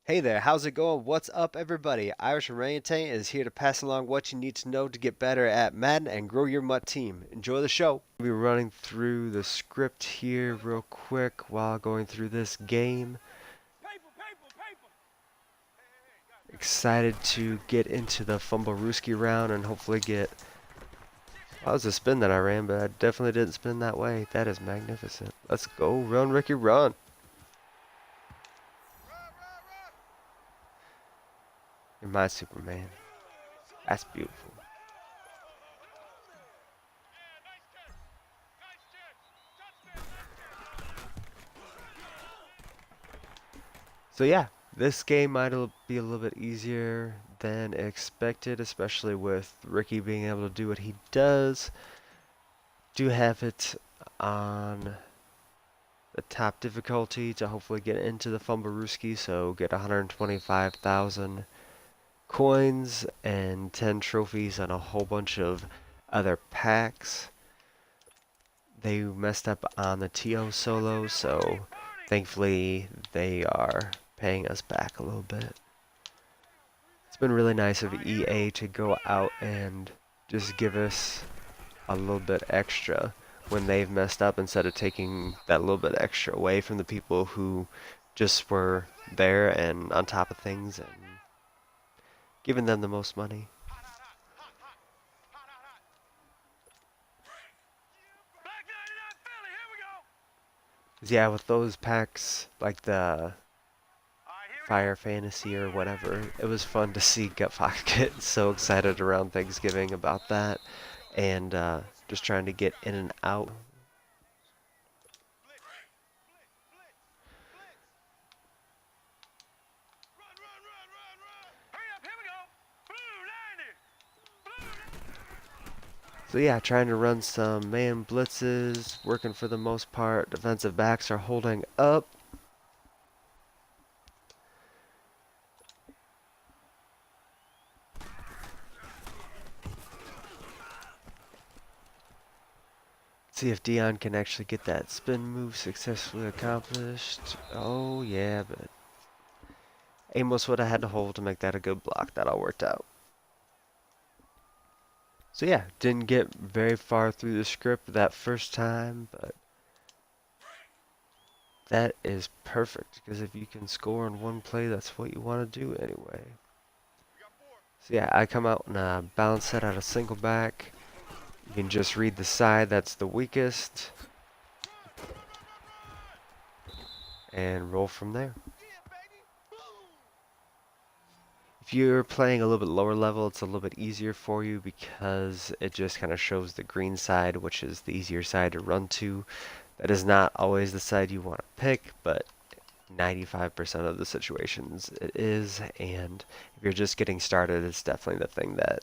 Hey there, how's it going? What's up, everybody? Irish Orangutan is here to pass along what you need to know to get better at Madden and grow your MUT team. Enjoy the show. We'll be running through the script here real quick while going through this game. Excited to get into the Fumblerooski round and hopefully get... That was a spin that I ran, but I definitely didn't spin that way. That is magnificent. Let's go, run, Ricky, run. You're my Superman. That's beautiful. So yeah, this game might be a little bit easier than expected, especially with Ricky being able to do what he does. Do have it on the top difficulty to hopefully get into the Fumblerooski, so get 125,000 coins and 10 trophies and a whole bunch of other packs. They messed up on the TO solo, so thankfully they are paying us back a little bit. It's been really nice of EA to go out and just give us a little bit extra when they've messed up instead of taking that little bit extra away from the people who just were there and on top of things and giving them the most money. Yeah, with those packs like the Fire Fantasy or whatever, it was fun to see Gutfox get so excited around Thanksgiving about that and just trying to get in and out. So yeah, trying to run some man blitzes, working for the most part. Defensive backs are holding up. See if Dion can actually get that spin move successfully accomplished. Oh yeah, but Amos would have had to hold to make that a good block. That all worked out. So yeah, didn't get very far through the script that first time, but that is perfect because if you can score in one play, that's what you want to do anyway. So yeah, I come out and bounce set out a single back. You can just read the side that's the weakest and roll from there. If you're playing a little bit lower level, it's a little bit easier for you because it just kind of shows the green side, which is the easier side to run to. That is not always the side you want to pick, but 95% of the situations it is, and if you're just getting started, it's definitely the thing that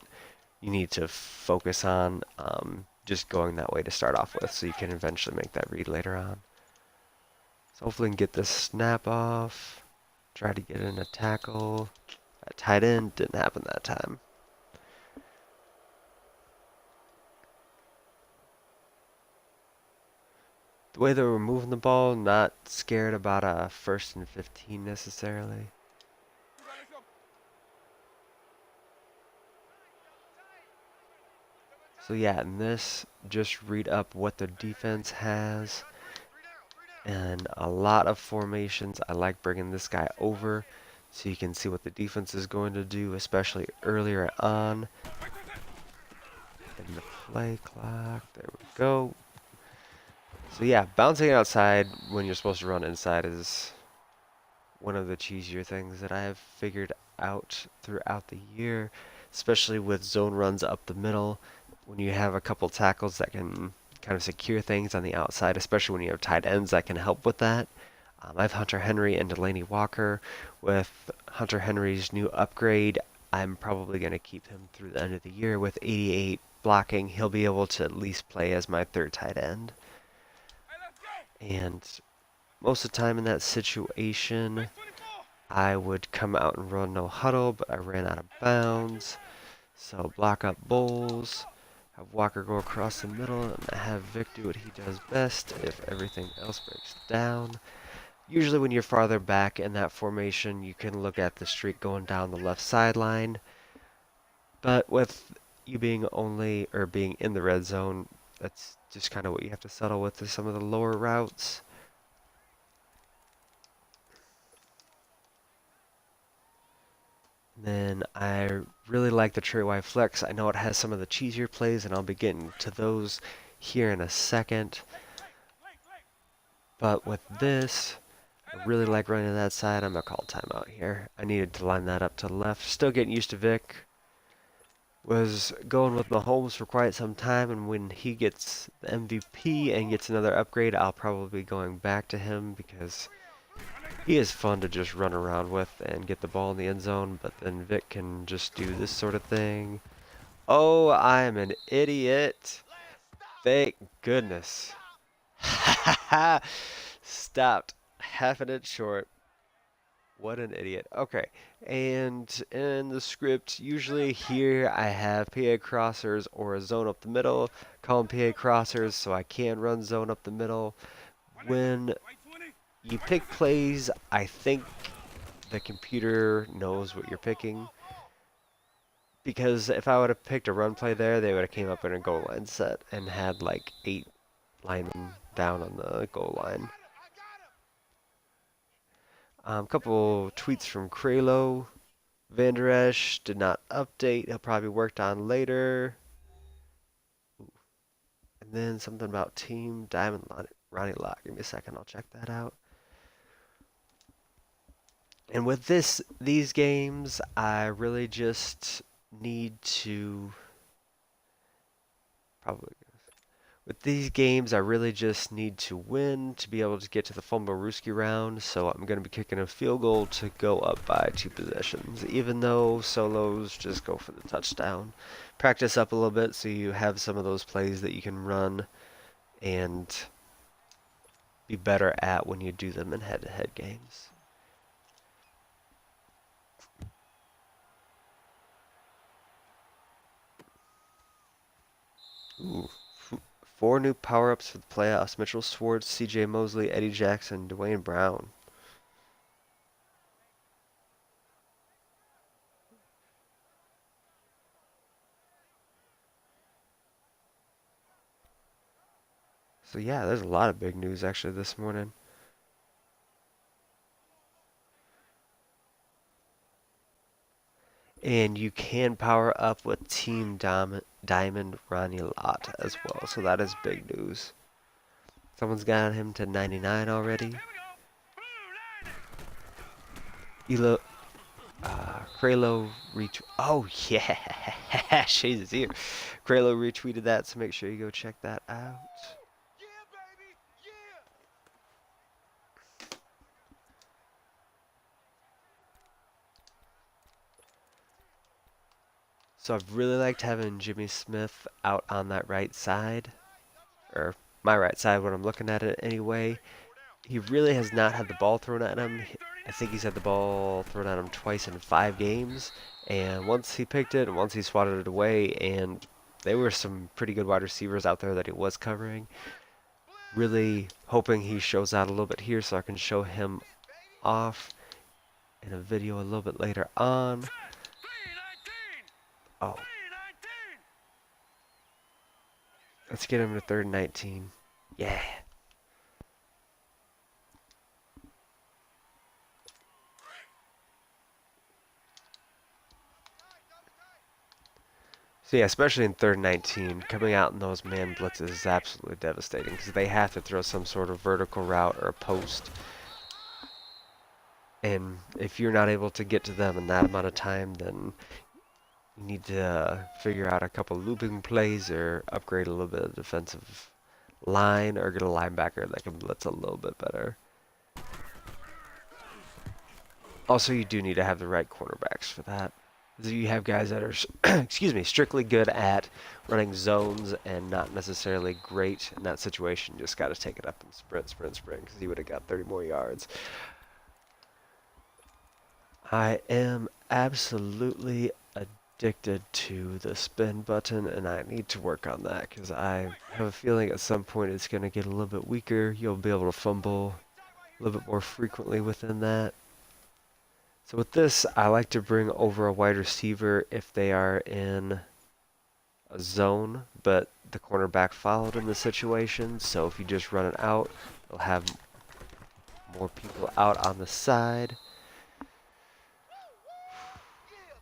you need to focus on, just going that way to start off with so you can eventually make that read later on. So hopefully we can get this snap off, try to get in a tackle. That tight end didn't happen that time. The way that we're moving the ball, not scared about a 1st and 15 necessarily. So yeah, in this, just read up what the defense has. And a lot of formations. I like bringing this guy over so you can see what the defense is going to do, especially earlier on in the play clock. There we go. So yeah, bouncing outside when you're supposed to run inside is one of the cheesier things that I have figured out throughout the year, especially with zone runs up the middle. When you have a couple tackles that can kind of secure things on the outside, especially when you have tight ends that can help with that. I have Hunter Henry and Delaney Walker. With Hunter Henry's new upgrade, I'm probably going to keep him through the end of the year. With 88 blocking, he'll be able to at least play as my third tight end. And most of the time in that situation, I would come out and run no huddle, but I ran out of bounds. So block up Bulls, have Walker go across the middle, and have Vic do what he does best if everything else breaks down. Usually when you're farther back in that formation, you can look at the streak going down the left sideline. But with you being only, or being in the red zone, that's just kind of what you have to settle with some of the lower routes. Then I really like the Trey Y Flex. I know it has some of the cheesier plays, and I'll be getting to those here in a second. But with this, I really like running to that side. I'm going to call timeout here. I needed to line that up to the left. Still getting used to Vic. Was going with Mahomes for quite some time, and when he gets the MVP and gets another upgrade, I'll probably be going back to him because he is fun to just run around with and get the ball in the end zone, but then Vic can just do this sort of thing. Oh, I am an idiot. Thank goodness. Stopped half an inch short. What an idiot. Okay, and in the script, usually here I have PA crossers or a zone up the middle. Call them PA crossers so I can run zone up the middle. When you pick plays, I think the computer knows what you're picking. Because if I would have picked a run play there, they would have came up in a goal line set and had like 8 linemen down on the goal line. Couple tweets from Kralo. Van Der Esch did not update. He'll probably be worked on later. And then something about Team Diamond Ronnie Lott. Give me a second. I'll check that out. And with these games, I really just need to probably with these games, I really just need to win to be able to get to the Fumble-Rooski round, so I'm going to be kicking a field goal to go up by 2 possessions, even though solos just go for the touchdown. Practice up a little bit so you have some of those plays that you can run and be better at when you do them in head-to-head games. Ooh. 4 new power-ups for the playoffs. Mitchell Schwartz, C.J. Mosley, Eddie Jackson, Dwayne Brown. So yeah, there's a lot of big news actually this morning. And you can power up with Team Diamond Ronnie Lott as well. So that is big news. Someone's got him to 99 already. Kralo retweet. Oh yeah, Shades is here. Kralo retweeted that, so make sure you go check that out. So I've really liked having Jimmy Smith out on that right side, or my right side when I'm looking at it anyway. He really has not had the ball thrown at him. I think he's had the ball thrown at him twice in 5 games. And once he picked it and once he swatted it away, and there were some pretty good wide receivers out there that he was covering. Really hoping he shows out a little bit here so I can show him off in a video a little bit later on. Oh. Let's get him to 3rd and 19. Yeah. So yeah, especially in 3rd and 19, coming out in those man blitzes is absolutely devastating because they have to throw some sort of vertical route or a post. And if you're not able to get to them in that amount of time, then you need to figure out a couple looping plays or upgrade a little bit of defensive line or get a linebacker that can blitz a little bit better. Also, you do need to have the right cornerbacks for that. You have guys that are, excuse me, strictly good at running zones and not necessarily great in that situation. You just got to take it up and sprint, because he would have got 30 more yards. I am absolutely addicted to the spin button, and I need to work on that because I have a feeling at some point it's going to get a little bit weaker. You'll be able to fumble a little bit more frequently within that. So with this, I like to bring over a wide receiver if they are in a zone, but the cornerback followed in the situation. So if you just run it out, you'll have more people out on the side.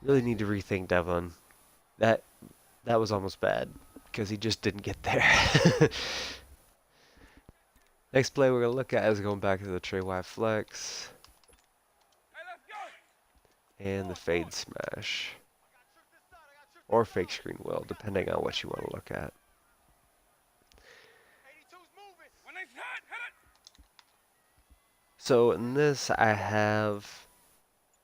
Really need to rethink Devon. That was almost bad because he just didn't get there. Next play we're gonna look at is going back to the Trey Y flex and the fade smash or fake screen will, depending on what you want to look at. So in this, I have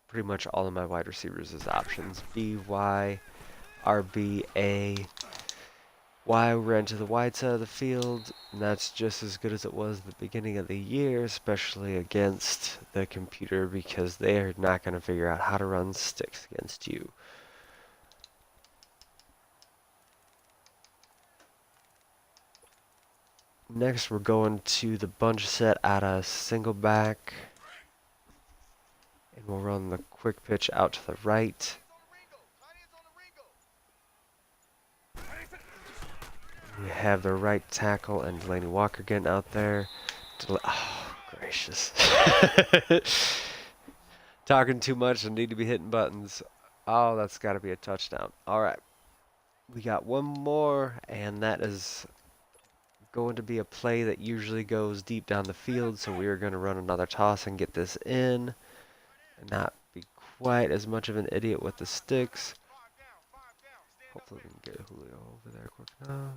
pretty much all of my wide receivers as options: B, Y, RB, A. Y ran to the wide side of the field, and that's just as good as it was at the beginning of the year, especially against the computer, because they're not going to figure out how to run sticks against you. Next, we're going to the bunch set out of single back, and we'll run the quick pitch out to the right. We have the right tackle and Delaney Walker getting out there. Oh, gracious. Talking too much and need to be hitting buttons. Oh, that's got to be a touchdown. All right. We got one more, and that is going to be a play that usually goes deep down the field, so we are going to run another toss and get this in and not be quite as much of an idiot with the sticks. Hopefully we can get Julio over there quick enough.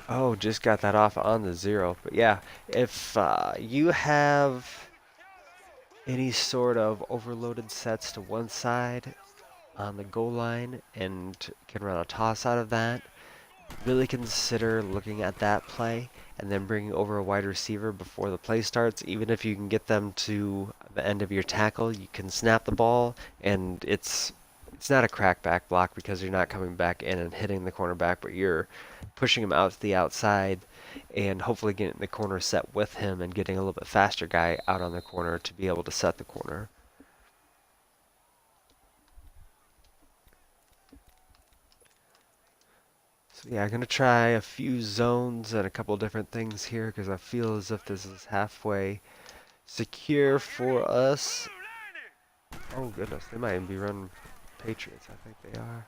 Oh, just got that off on the 0. But yeah, if you have any sort of overloaded sets to one side on the goal line and can run a toss out of that, really consider looking at that play and then bringing over a wide receiver before the play starts. Even if you can get them to the end of your tackle, you can snap the ball, and it's not a crackback block because you're not coming back in and hitting the cornerback, but you're pushing him out to the outside and hopefully getting the corner set with him and getting a little bit faster guy out on the corner to be able to set the corner. So yeah, I'm going to try a few zones and a couple different things here because I feel as if this is halfway secure for us. Oh goodness, they might even be running Patriots. I think they are.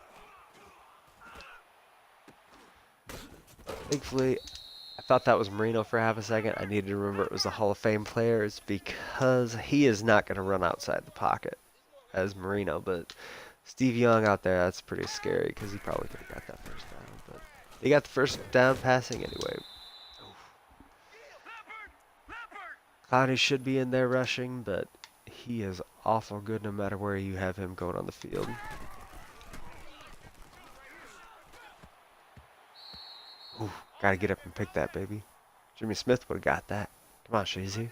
Thankfully, I thought that was Marino for half a second. I needed to remember it was a Hall of Fame player. It's because he is not going to run outside the pocket as Marino. But Steve Young out there, that's pretty scary because he probably could have got that first down. But he got the first down passing anyway. Clowney should be in there rushing, but he is awful good no matter where you have him going on the field. Ooh, gotta get up and pick that, baby. Jimmy Smith would have got that. Come on, Shazy.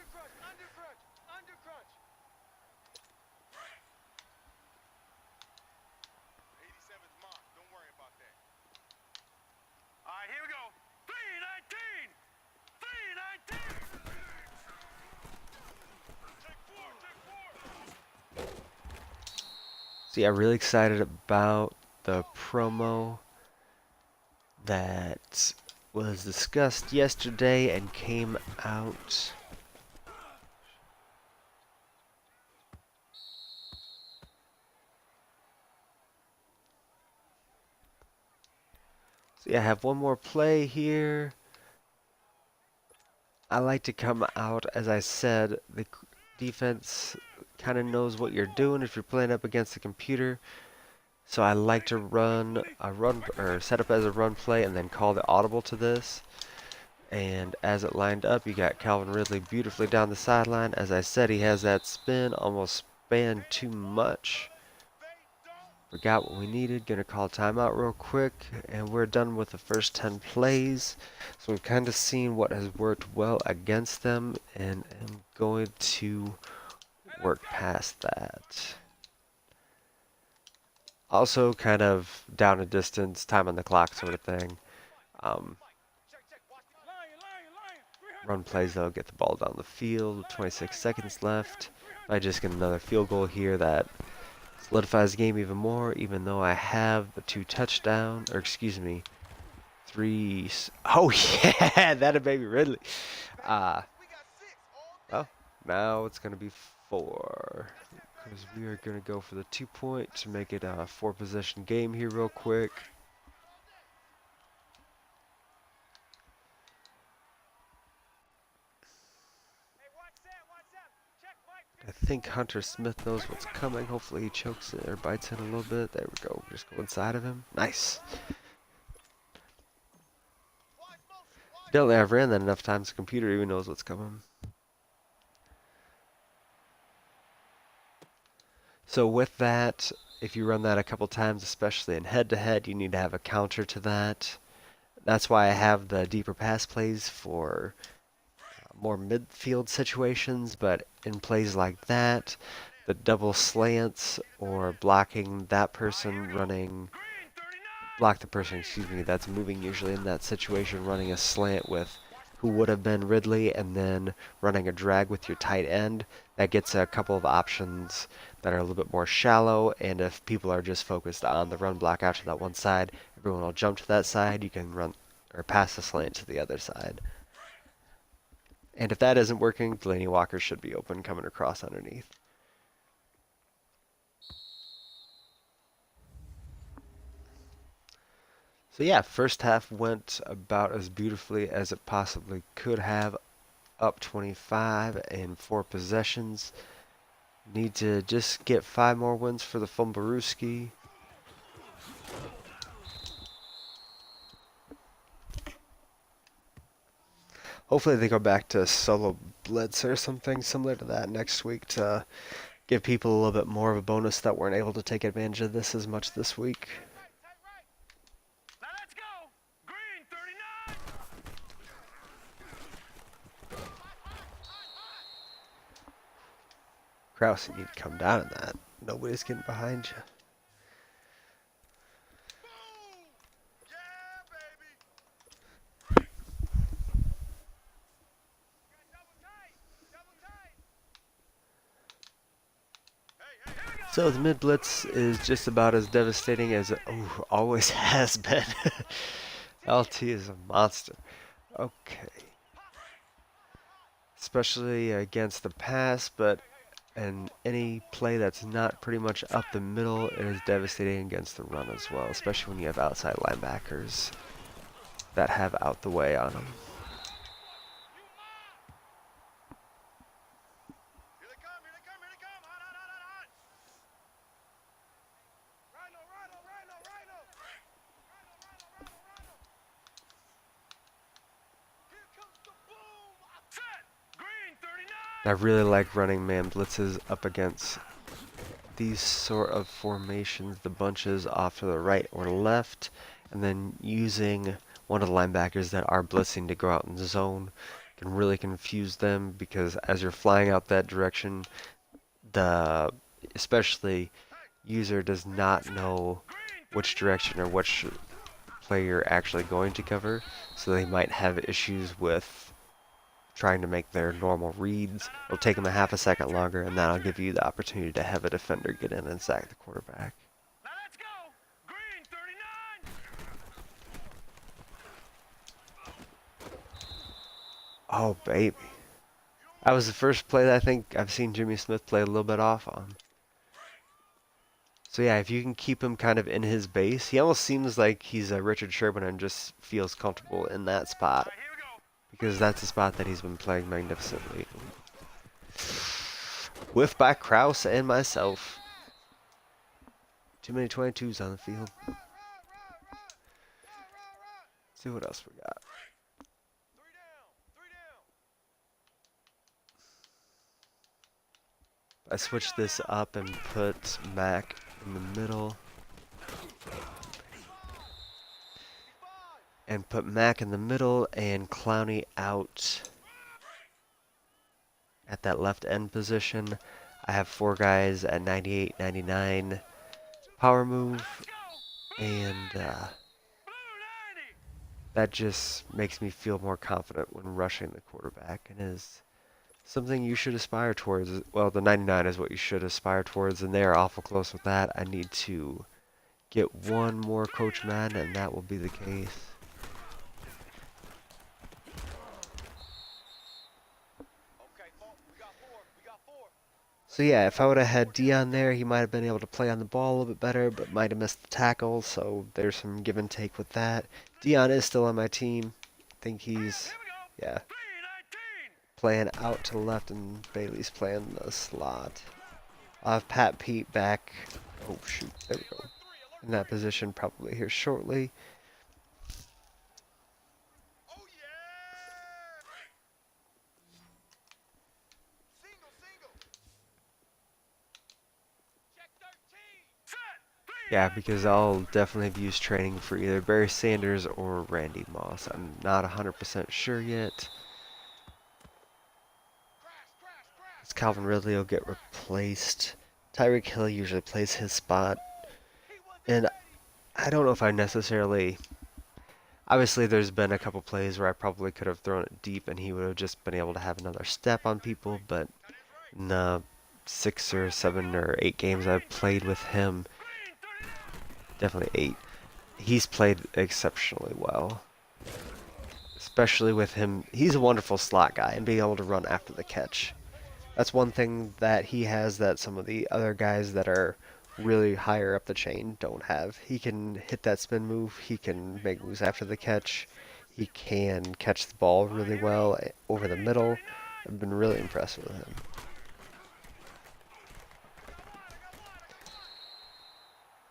So yeah, really excited about the promo that was discussed yesterday and came out. So yeah, I have one more play here. I like to come out, as I said, the defense kind of knows what you're doing if you're playing up against the computer. So I like to run a run or set up as a run play and then call the audible to this. And as it lined up, you got Calvin Ridley beautifully down the sideline. As I said, he has that spin, almost spanned too much. Forgot what we needed. Gonna call timeout real quick, and we're done with the first 10 plays. So we've kind of seen what has worked well against them, and I'm going to work past that. Also kind of down a distance, time on the clock sort of thing. Um, Run plays, they'll get the ball down the field. 26 seconds left. If I just get another field goal here, that solidifies the game even more, even though I have the 2 touchdown, or excuse me, 3. Oh yeah, that'd baby Ridley. Well, now it's gonna be 4, because we are gonna go for the 2-point to make it a 4-possession game here real quick. I think Hunter Smith knows what's coming. Hopefully he chokes it or bites it a little bit. There we go. Just go inside of him. Nice. Definitely, I've ran that enough times. The computer even knows what's coming. So with that, if you run that a couple times, especially in head-to-head, you need to have a counter to that. That's why I have the deeper pass plays for more midfield situations, but in plays like that, the double slants or blocking that person block the person, excuse me, that's moving usually in that situation, running a slant with who would have been Ridley, and then running a drag with your tight end, that gets a couple of options that are a little bit more shallow, and if people are just focused on the run block out to that one side, everyone will jump to that side, you can run or pass the slant to the other side. And if that isn't working, Delaney Walker should be open coming across underneath. So yeah, first half went about as beautifully as it possibly could have. Up 25 and 4 possessions. Need to just get 5 more wins for the Fumbaruski. Hopefully they go back to solo blitz or something similar to that next week to give people a little bit more of a bonus that weren't able to take advantage of this as much this week. Krause, you need to come down in that. Nobody's getting behind you. So the mid blitz is just about as devastating as it always has been. LT is a monster. Okay. Especially against the pass, but in any play that's not pretty much up the middle, it is devastating against the run as well, especially when you have outside linebackers that have out the way on them. I really like running man blitzes up against these sort of formations, the bunches off to the right or left, and then using one of the linebackers that are blitzing to go out in the zone can really confuse them, because as you're flying out that direction, the especially user does not know which direction or which play you're actually going to cover, so they might have issues with trying to make their normal reads. It'll take them a half a second longer, and that'll give you the opportunity to have a defender get in and sack the quarterback. Oh, baby. That was the first play that I think I've seen Jimmy Smith play a little bit off on. So yeah, if you can keep him kind of in his base, he almost seems like he's a Richard Sherman and just feels comfortable in that spot, because that's the spot that he's been playing magnificently. Whiffed by Krause and myself. Too many 22s on the field. Let's see what else we got. I switched this up and put Mac in the middle. And put Mac in the middle and Clowney out at that left end position. I have 4 guys at 98, 99 power move, and that just makes me feel more confident when rushing the quarterback and is something you should aspire towards. Well, the 99 is what you should aspire towards, and they are awful close with that. I need to get one more Coach Madden, and that will be the case. So yeah, if I would have had Dion there, he might have been able to play on the ball a little bit better, but might have missed the tackle, so there's some give and take with that. Dion is still on my team. I think he's, yeah, playing out to the left, and Bailey's playing the slot. I'll have Pat Pete back. Oh shoot, there we go. In that position probably here shortly. Yeah, because I'll definitely have used training for either Barry Sanders or Randy Moss. I'm not 100% sure yet. As Calvin Ridley will get replaced. Tyreek Hill usually plays his spot. And I don't know if I necessarily... Obviously, there's been a couple plays where I probably could have thrown it deep and he would have just been able to have another step on people, but in the 6 or 7 or 8 games I've played with him, definitely 8, he's played exceptionally well. Especially with him, he's a wonderful slot guy and being able to run after the catch. That's one thing that he has that some of the other guys that are really higher up the chain don't have. He can hit that spin move, he can make moves after the catch, he can catch the ball really well over the middle. I've been really impressed with him.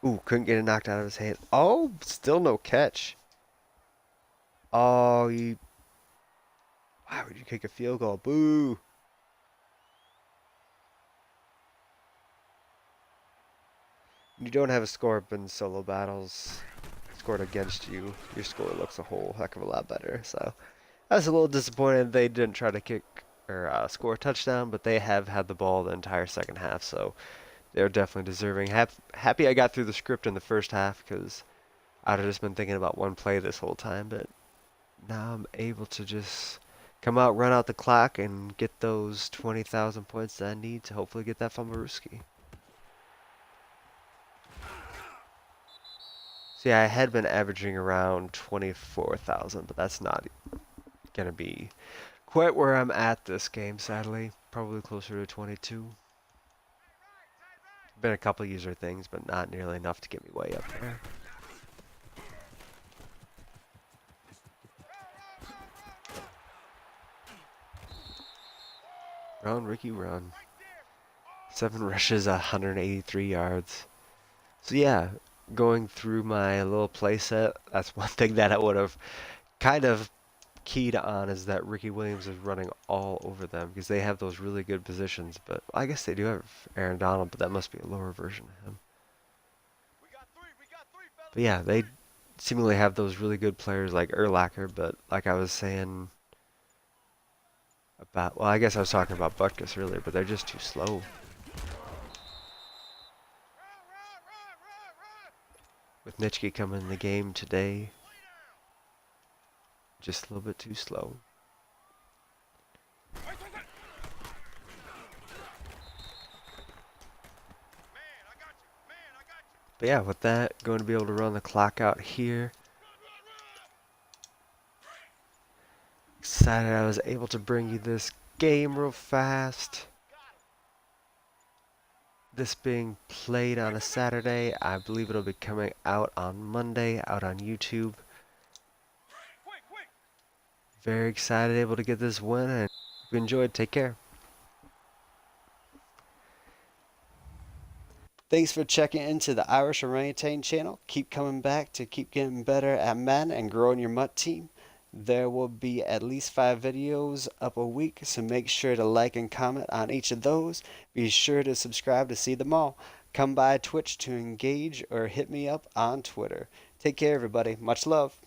Ooh, couldn't get it knocked out of his hand. Oh, still no catch. Oh, why would you kick a field goal? Boo! You don't have a score up in solo battles scored against you. Your score looks a whole heck of a lot better. So I was a little disappointed they didn't try to kick or score a touchdown, but they have had the ball the entire second half, so they're definitely deserving. Happy I got through the script in the first half because I'd have just been thinking about one play this whole time, but now I'm able to just come out, run out the clock, and get those 20,000 points that I need to hopefully get that Fumblerooski. So yeah, I had been averaging around 24,000, but that's not going to be quite where I'm at this game, sadly. Probably closer to 22. Been a couple user things, but not nearly enough to get me way up there. Run, Ricky, run. 7 rushes, 183 yards. So yeah, going through my little playset, that's one thing that I would have kind of keyed on is that Ricky Williams is running all over them because they have those really good positions. But I guess they do have Aaron Donald, but that must be a lower version of him. But yeah, they seemingly have those really good players like Urlacher, but like I was saying about, well, I guess I was talking about Butkus earlier, but they're just too slow. With Nitschke coming in the game today, just a little bit too slow. But yeah, with that, going to be able to run the clock out here. Excited I was able to bring you this game real fast. This being played on a Saturday, I believe it'll be coming out on Monday, out on YouTube. Very excited, able to get this win, and if you enjoyed, take care. Thanks for checking into the Irish Orangutan channel. Keep coming back to keep getting better at Madden and growing your MUT team. There will be at least 5 videos up a week, so make sure to like and comment on each of those. Be sure to subscribe to see them all. Come by Twitch to engage or hit me up on Twitter. Take care, everybody. Much love.